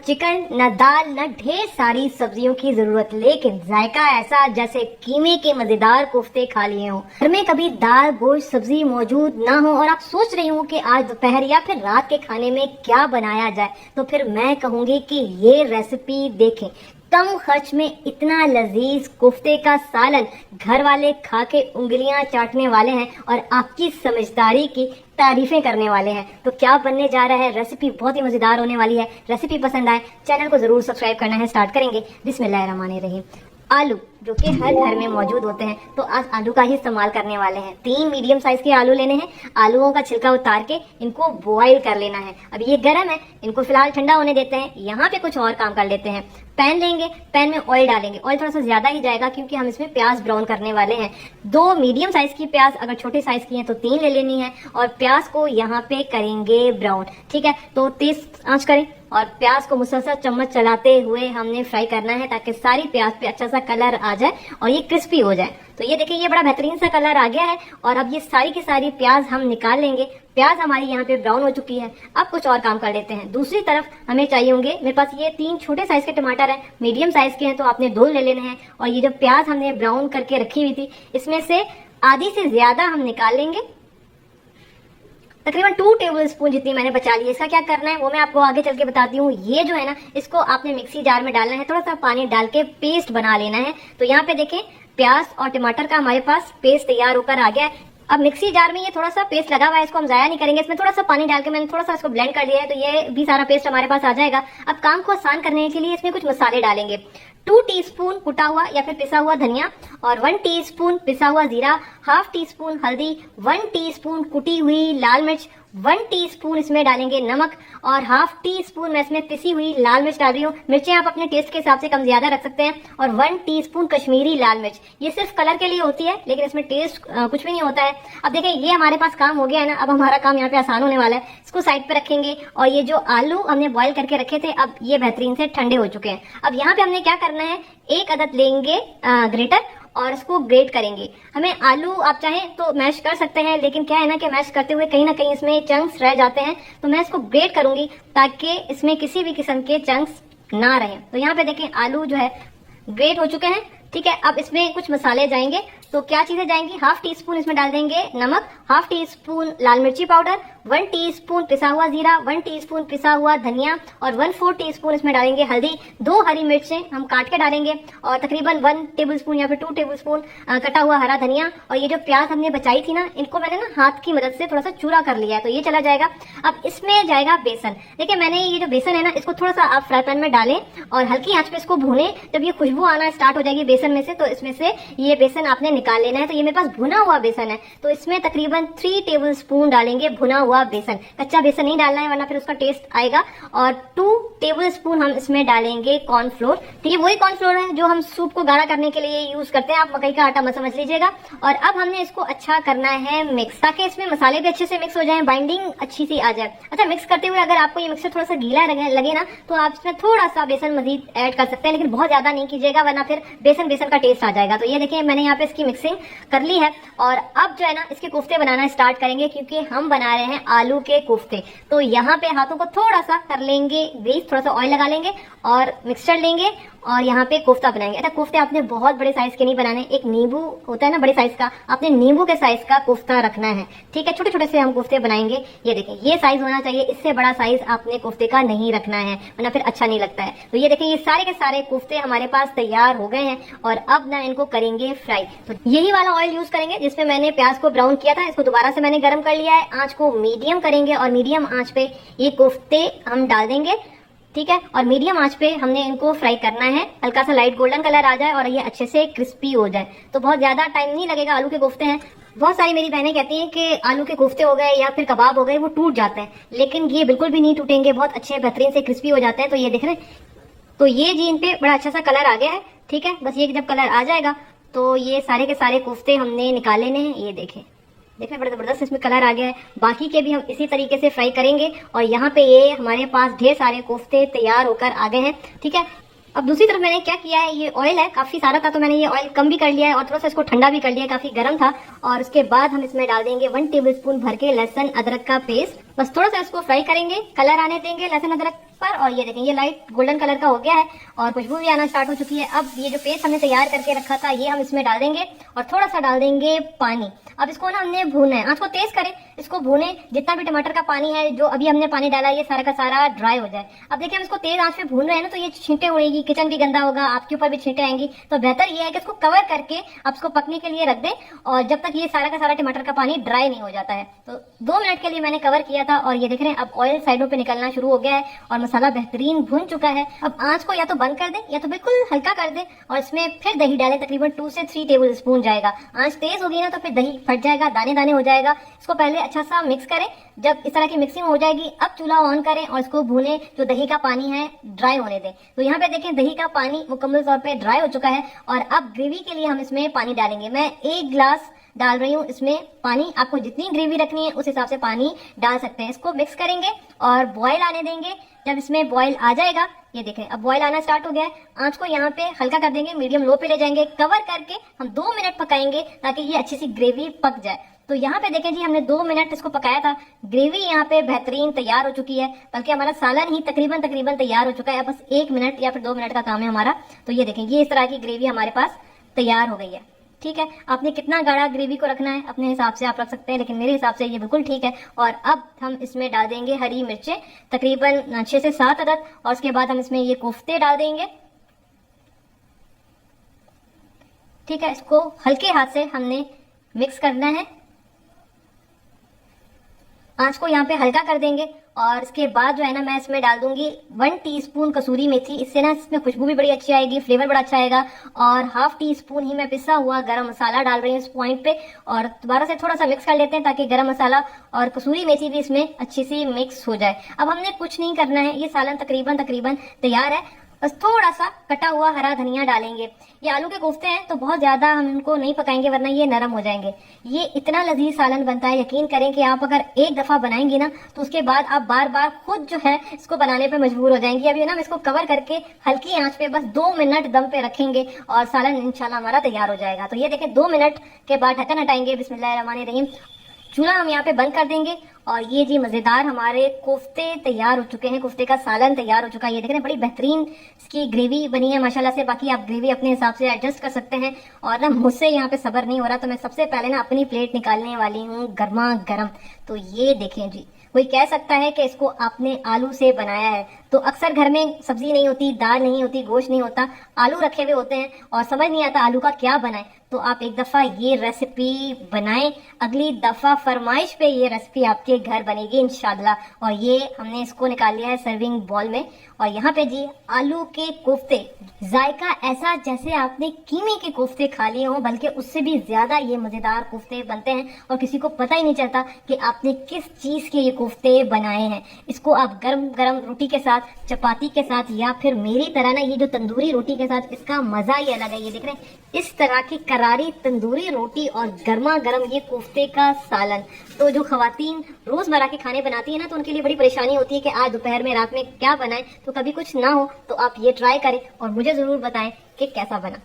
Chicken, न दाल, न ढेर सारी सब्जियों की जरूरत, लेकिन जायका ऐसा जैसे कीमे के मजेदार कोफ्ते खा लिए हो। घर में कभी दाल, गोश्त, सब्जी मौजूद ना हो और आप सोच रही हो कि आज दोपहर या फिर रात के खाने में क्या बनाया जाए, तो फिर मैं कहूंगी कि ये रेसिपी देखें। कम खर्च में इतना लजीज कोफ्ते का सालन घर वाले खा के उंगलियां चाटने वाले हैं और आपकी समझदारी की तारीफें करने वाले हैं। तो क्या बनने जा रहा है, रेसिपी बहुत ही मजेदार होने वाली है। रेसिपी पसंद आए चैनल को जरूर सब्सक्राइब करना है। स्टार्ट करेंगे। बिस्मिल्लाहिर्रहमानिर्रहीम। आलू जो कि हर घर में मौजूद होते हैं, तो आज आलू का ही इस्तेमाल करने वाले हैं। 3 मीडियम साइज के आलू लेने हैं। आलूओं का छिलका उतार के इनको बॉईल कर लेना है। अब ये गर्म है, इनको फिलहाल ठंडा होने देते हैं। यहाँ पे कुछ और काम कर लेते हैं। पैन लेंगे, पैन में ऑयल डालेंगे। ऑयल थोड़ा सा ज्यादा ही जाएगा क्योंकि हम इसमें प्याज ब्राउन करने वाले हैं। 2 मीडियम साइज की प्याज, अगर छोटे साइज की है तो 3 ले लेनी है और प्याज को यहाँ पे करेंगे ब्राउन। ठीक है, तो तेज आंच करें और प्याज को मुसलसल चम्मच चलाते हुए हमने फ्राई करना है ताकि सारी प्याज पे अच्छा सा कलर आ जाए और ये क्रिस्पी हो जाए। तो ये देखिए, ये बड़ा बेहतरीन सा कलर आ गया है और अब ये सारी की सारी प्याज हम निकाल लेंगे। प्याज हमारी यहाँ पे ब्राउन हो चुकी है। अब कुछ और काम कर लेते हैं। दूसरी तरफ हमें चाहिए होंगे, मेरे पास ये 3 छोटे साइज के टमाटर हैं, मीडियम साइज के हैं तो आपने 2 ले लेने हैं। और ये जो प्याज हमने ब्राउन करके रखी हुई थी, इसमें से आधी से ज्यादा हम निकाल लेंगे। तकरीबन 2 टेबल स्पून जितनी मैंने बचा ली है। इसका क्या करना है वो मैं आपको आगे चल के बताती हूँ। ये जो है ना, इसको आपने मिक्सी जार में डालना है, थोड़ा सा पानी डाल के पेस्ट बना लेना है। तो यहाँ पे देखें, प्याज और टमाटर का हमारे पास पेस्ट तैयार होकर आ गया है। अब मिक्सी जार में ये थोड़ा सा पेस्ट लगा हुआ है, इसको हम जाया नहीं करेंगे। इसमें थोड़ा सा पानी डाल के मैंने थोड़ा सा इसको ब्लेंड कर लिया है, तो ये भी सारा पेस्ट हमारे पास आ जाएगा। अब काम को आसान करने के लिए इसमें कुछ मसाले डालेंगे। 2 टीस्पून कुटा हुआ या फिर पिसा हुआ धनिया और 1 टीस्पून पिसा हुआ जीरा, हाफ टीस्पून हल्दी, 1 टीस्पून कुटी हुई लाल मिर्च, 1 टीस्पून इसमें डालेंगे नमक और हाफ टीस्पून मैं इसमें पिसी हुई लाल मिर्च डाल रही हूँ। मिर्चें आप अपने टेस्ट के हिसाब से कम ज्यादा रख सकते हैं। और 1 टीस्पून कश्मीरी लाल मिर्च, ये सिर्फ कलर के लिए होती है लेकिन इसमें टेस्ट कुछ भी नहीं होता है। अब देखिए, ये हमारे पास काम हो गया है ना। अब हमारा काम यहाँ पे आसान होने वाला है। इसको साइड पे रखेंगे और ये जो आलू हमने बॉईल करके रखे थे, अब ये बेहतरीन से ठंडे हो चुके हैं। अब यहाँ पे हमने क्या करना है, 1 अदद लेंगे ग्रेटर और इसको ग्रेट करेंगे। हमें आलू आप चाहें तो मैश कर सकते हैं, लेकिन क्या है ना कि मैश करते हुए कहीं ना कहीं इसमें चंक्स रह जाते हैं, तो मैं इसको ग्रेट करूंगी ताकि इसमें किसी भी किस्म के चंक्स ना रहे। तो यहाँ पे देखें, आलू जो है ग्रेट हो चुके हैं। ठीक है, अब इसमें कुछ मसाले जाएंगे। तो क्या चीजें जाएंगी, हाफ टीस्पून इसमें डाल देंगे नमक, हाफ टीस्पून लाल मिर्ची पाउडर, 1 टीस्पून पिसा हुआ जीरा, 1 टीस्पून पिसा हुआ धनिया और 1/4 टीस्पून इसमें डालेंगे हल्दी, 2 हरी मिर्चें हम काट के डालेंगे और तकरीबन 1 टेबलस्पून या फिर 2 टेबलस्पून कटा हुआ हरा धनिया। और ये जो प्याज हमने बचाई थी ना, इनको मैंने ना हाथ की मदद से थोड़ा सा चूरा कर लिया है, तो ये चला जाएगा। अब इसमें जाएगा बेसन। देखिए, मैंने ये जो बेसन है ना, इसको थोड़ा सा आप फ्राई पैन में डालें और हल्की आंच पे इसको भूनें। जब ये खुशबू आना स्टार्ट हो जाएगी बेसन में से, तो इसमें से ये बेसन आपने निकाल लेना है। तो ये मेरे पास भुना हुआ बेसन है, तो इसमें तकरीबन 3 टेबल स्पून डालेंगे भुना हुआ बेसन। कच्चा बेसन नहीं डालना है वरना फिर उसका टेस्ट आएगा। और 2 टेबल स्पून हम इसमें डालेंगे कॉर्नफ्लोर। ठीक है, वही कॉर्नफ्लोर है जो हम सूप को गाढ़ा करने के लिए यूज करते हैं। आप मकई का आटा मत समझ लीजिएगा। और अब हमने इसको अच्छा करना है मिक्स, ताकि इसमें मसाले भी अच्छे से मिक्स हो जाए, बाइंडिंग अच्छी सी आ जाए। अच्छा, मिक्स करते हुए अगर आपको ये मिक्सर थोड़ा सा गीला लगे ना, तो आप इसमें थोड़ा सा बेसन मजीद ऐड कर सकते हैं, लेकिन बहुत ज्यादा नहीं कीजिएगा वरना फिर बेसन का टेस्ट आ जाएगा। तो ये देखिए, मैंने यहाँ पे इसकी मिक्सिंग कर ली है और अब जो है ना, इसके कोफ्ते बनाना स्टार्ट करेंगे क्योंकि हम बना रहे हैं आलू के कोफ्ते। तो यहाँ पे हाथों को थोड़ा सा कर लेंगे ग्रीस, थोड़ा सा ऑयल लगा लेंगे और मिक्सचर लेंगे और यहाँ पे कोफ्ता बनाएंगे। अच्छा, कोफ्ते आपने बहुत बड़े साइज के नहीं बनाने, एक नींबू होता है ना बड़े साइज का, आपने नींबू के साइज का कोफ्ता रखना है। ठीक है, छोटे छोटे से हम कोफ्ते बनाएंगे। ये देखिए, ये साइज होना चाहिए, इससे बड़ा साइज आपने कोफ्ते का नहीं रखना है वरना फिर अच्छा नहीं लगता है। तो ये देखिए, ये सारे के सारे कोफ्ते हमारे पास तैयार हो गए हैं और अब ना इनको करेंगे फ्राई। तो यही वाला ऑयल यूज करेंगे जिसमें मैंने प्याज को ब्राउन किया था, इसको दोबारा से मैंने गर्म कर लिया है। आंच को मीडियम करेंगे और मीडियम आंच पे ये कोफ्ते हम डाल देंगे। ठीक है, और मीडियम आंच पे हमने इनको फ्राई करना है, हल्का सा लाइट गोल्डन कलर आ जाए और ये अच्छे से क्रिस्पी हो जाए। तो बहुत ज्यादा टाइम नहीं लगेगा। आलू के कोफ्ते हैं, बहुत सारी मेरी बहनें कहती हैं कि आलू के कोफ्ते हो गए या फिर कबाब हो गए वो टूट जाते हैं, लेकिन ये बिल्कुल भी नहीं टूटेंगे, बहुत अच्छे बेहतरीन से क्रिस्पी हो जाते हैं। तो ये देख रहे हैं, तो ये जी इन पे बड़ा अच्छा सा कलर आ गया है। ठीक है, बस ये जब कलर आ जाएगा तो ये सारे के सारे कोफ्ते हमने निकाल लेने हैं। ये देखें, बड़ा जबरदस्त इसमें कलर आ गया है। बाकी के भी हम इसी तरीके से फ्राई करेंगे और यहाँ पे ये हमारे पास ढेर सारे कोफ्ते तैयार होकर आ गए हैं। ठीक है, अब दूसरी तरफ मैंने क्या किया है, ये ऑयल है काफी सारा था तो मैंने ये ऑयल कम भी कर लिया है और थोड़ा सा इसको ठंडा भी कर लिया है, काफी गर्म था। और उसके बाद हम इसमें डाल देंगे 1 टेबलस्पून भर के लहसुन अदरक का पेस्ट। बस थोड़ा सा इसको फ्राई करेंगे, कलर आने देंगे लहसुन अदरक पर। और ये देखें ये लाइट गोल्डन कलर का हो गया है और खुशबू भी आना स्टार्ट हो चुकी है। अब ये जो पेस्ट हमने तैयार करके रखा था ये हम इसमें डाल देंगे और थोड़ा सा डाल देंगे पानी। अब इसको ना हमने भूनना है, आंच को तेज करें, इसको भूने जितना भी टमाटर का पानी है जो अभी हमने पानी डाला है ये सारा का सारा ड्राई हो जाए। अब देखिए हम इसको तेज आंच पे भून रहे हैं ना तो ये छींटे उड़ेगी, किचन भी गंदा होगा, आपके ऊपर भी छींटे आएंगी। तो बेहतर ये है कि इसको कवर करके आप इसको पकने के लिए रख दें और जब तक ये सारा का सारा टमाटर का पानी ड्राई नहीं हो जाता है। तो 2 मिनट के लिए मैंने कवर किया था और ये देख रहे हैं अब ऑयल साइडों पे निकलना शुरू हो गया है और मसाला बेहतरीन भुन चुका है। अब आंच को या तो बंद कर दें या तो बिल्कुल हल्का कर दें और इसमें फिर दही डालें, तकरीबन 2 से 3 टेबल स्पून जाएगा। आंच तेज होगी ना तो फिर दही फट जाएगा, दाने दाने हो जाएगा। इसको पहले अच्छा सा मिक्स करें, जब इस तरह की मिक्सिंग हो जाएगी अब चूल्हा ऑन करें और इसको भूनें, जो दही का पानी है ड्राई होने दें। तो यहाँ पे देखें दही का पानी मुकम्मल तौर पे ड्राई हो चुका है और अब ग्रेवी के लिए हम इसमें पानी डालेंगे। मैं 1 गिलास डाल रही हूँ इसमें पानी, आपको जितनी ग्रेवी रखनी है उस हिसाब से पानी डाल सकते हैं। इसको मिक्स करेंगे और बॉयल आने देंगे। जब इसमें बॉयल आ जाएगा, ये देखें अब बॉयल आना स्टार्ट हो गया है, आंच को यहाँ पे हल्का कर देंगे, मीडियम लो पे ले जाएंगे, कवर करके हम 2 मिनट पकाएंगे ताकि ये अच्छी सी ग्रेवी पक जाए। तो यहाँ पे देखें जी हमने 2 मिनट इसको पकाया था, ग्रेवी यहाँ पे बेहतरीन तैयार हो चुकी है, बल्कि हमारा सालन ही तकरीबन तैयार हो चुका है। बस 1 मिनट या फिर 2 मिनट का काम है हमारा। तो ये देखें ये इस तरह की ग्रेवी हमारे पास तैयार हो गई है। ठीक है, आपने कितना गाढ़ा ग्रेवी को रखना है अपने हिसाब से आप रख सकते हैं, लेकिन मेरे हिसाब से ये बिल्कुल ठीक है। और अब हम इसमें डाल देंगे हरी मिर्चें, तकरीबन 6 से 7 अदद, और उसके बाद हम इसमें ये कोफ्ते डाल देंगे। ठीक है, इसको हल्के हाथ से हमने मिक्स करना है, आंच को यहाँ पे हल्का कर देंगे। और इसके बाद जो है ना मैं इसमें डाल दूंगी 1 टीस्पून कसूरी मेथी, इससे ना इसमें खुशबू भी बड़ी अच्छी आएगी, फ्लेवर बड़ा अच्छा आएगा। और ½ टीस्पून ही मैं पिसा हुआ गरम मसाला डाल रही हूँ इस पॉइंट पे, और दोबारा से थोड़ा सा मिक्स कर लेते हैं ताकि गरम मसाला और कसूरी मेथी भी इसमें अच्छी सी मिक्स हो जाए। अब हमने कुछ नहीं करना है, ये सालन तकरीबन तैयार है। बस थोड़ा सा कटा हुआ हरा धनिया डालेंगे। ये आलू के कोफ्ते हैं तो बहुत ज्यादा हम इनको नहीं पकाएंगे वरना ये नरम हो जाएंगे। ये इतना लजीज सालन बनता है, यकीन करें कि आप अगर एक दफा बनाएंगी ना तो उसके बाद आप बार बार खुद जो है इसको बनाने पे मजबूर हो जाएंगी। अभी ना हम इसको कवर करके हल्की आंच पे बस 2 मिनट दम पे रखेंगे और सालन इंशाल्लाह हमारा तैयार हो जाएगा। तो ये देखें 2 मिनट के बाद ढक्कन हटाएंगे, बिस्मिल्लाहिर्रहमानिर्रहीम, चूल्हा हम यहाँ पे बंद कर देंगे और ये जी मजेदार हमारे कोफ्ते तैयार हो चुके हैं, कोफ्ते का सालन तैयार हो चुका है। ये देख रहे हैं बड़ी बेहतरीन इसकी ग्रेवी बनी है माशाल्लाह से। बाकी आप ग्रेवी अपने हिसाब से एडजस्ट कर सकते हैं। और ना मुझसे यहाँ पे सब्र नहीं हो रहा तो मैं सबसे पहले ना अपनी प्लेट निकालने वाली हूँ गर्मा गर्म। तो ये देखें जी, कोई कह सकता है कि इसको आपने आलू से बनाया है, तो अक्सर घर में सब्जी नहीं होती, दाल नहीं होती, गोश्त नहीं होता, आलू रखे हुए होते हैं और समझ नहीं आता आलू का क्या बनाएं। तो आप एक दफा ये रेसिपी बनाएं, अगली दफा फरमाइश पे ये रेसिपी आपके घर बनेगी इंशाल्लाह। और ये हमने इसको निकाल लिया है सर्विंग बॉल में। और यहाँ पे जी आलू के कोफ्ते, जायका ऐसा जैसे आपने कीमे के कोफ्ते खा लिए हों, बल्कि उससे भी ज्यादा ये मजेदार कोफ्ते बनते हैं और किसी को पता ही नहीं चलता कि आपने किस चीज के ये कोफ्ते बनाए हैं। इसको आप गरम गरम रोटी के साथ, चपाती के साथ, या फिर मेरी तरह ना ये जो तंदूरी रोटी के साथ, इसका मजा ही अलग है। ये देख रहे हैं इस तरह की करारी तंदूरी रोटी और गर्मा गर्म ये कोफ्ते का सालन। तो जो खवातीन रोजमर्रा के खाने बनाती है ना तो उनके लिए बड़ी परेशानी होती है कि आज दोपहर में, रात में क्या बनाएं। तो कभी कुछ ना हो तो आप ये ट्राई करें और मुझे जरूर बताएं कि कैसा बना।